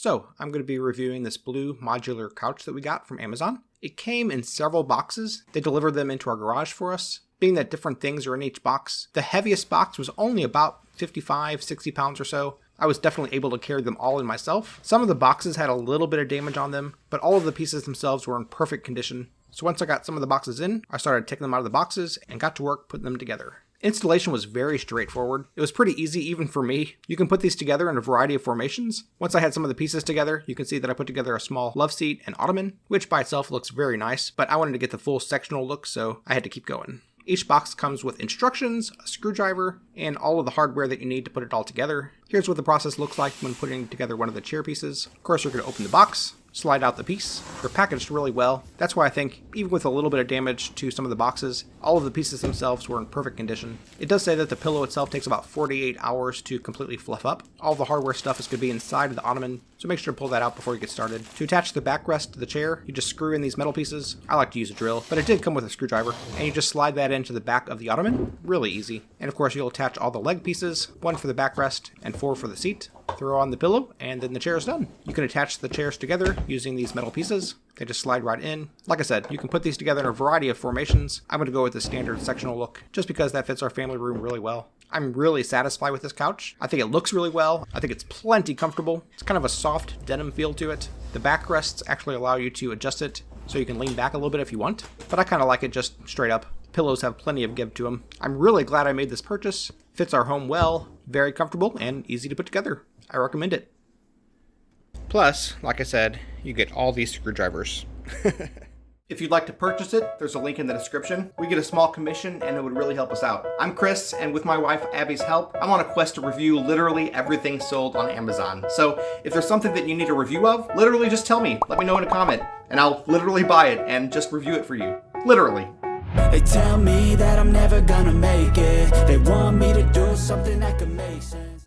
So I'm going to be reviewing this blue modular couch that we got from Amazon. It came in several boxes. They delivered them into our garage for us. Being that different things are in each box, the heaviest box was only about 55, 60 pounds or so. I was definitely able to carry them all in myself. Some of the boxes had a little bit of damage on them, but all of the pieces themselves were in perfect condition. So once I got some of the boxes in, I started taking them out of the boxes and got to work putting them together. Installation was very straightforward. It was pretty easy even for me. You can put these together in a variety of formations. Once I had some of the pieces together, you can see that I put together a small love seat and ottoman, which by itself looks very nice, but I wanted to get the full sectional look, so I had to keep going. Each box comes with instructions, a screwdriver, and all of the hardware that you need to put it all together. Here's what the process looks like when putting together one of the chair pieces. Of course, you're going to open the box, slide out the piece. They're packaged really well. That's why I think, even with a little bit of damage to some of the boxes, all of the pieces themselves were in perfect condition. It does say that the pillow itself takes about 48 hours to completely fluff up. All the hardware stuff is going to be inside of the ottoman, so make sure to pull that out before you get started. To attach the backrest to the chair, you just screw in these metal pieces. I like to use a drill, but it did come with a screwdriver, and you just slide that into the back of the ottoman. Really easy. And of course, you'll attach all the leg pieces, 1 for the backrest and 4 for the seat. Throw on the pillow, and then the chair is done. You can attach the chairs together using these metal pieces. They just slide right in. Like I said, you can put these together in a variety of formations. I'm going to go with the standard sectional look, just because that fits our family room really well. I'm really satisfied with this couch. I think it looks really well. I think it's plenty comfortable. It's kind of a soft denim feel to it. The backrests actually allow you to adjust it so you can lean back a little bit if you want, but I kind of like it just straight up. Pillows have plenty of give to them. I'm really glad I made this purchase. Fits our home well, very comfortable, and easy to put together. I recommend it. Plus, like I said, you get all these screwdrivers. If you'd like to purchase it, there's a link in the description. We get a small commission and it would really help us out. I'm Chris, and with my wife Abby's help, I'm on a quest to review literally everything sold on Amazon. So if there's something that you need a review of, literally just tell me. Let me know in a comment, and I'll literally buy it and just review it for you. Literally. They tell me that I'm never gonna make it. They want me to do something that could make sense.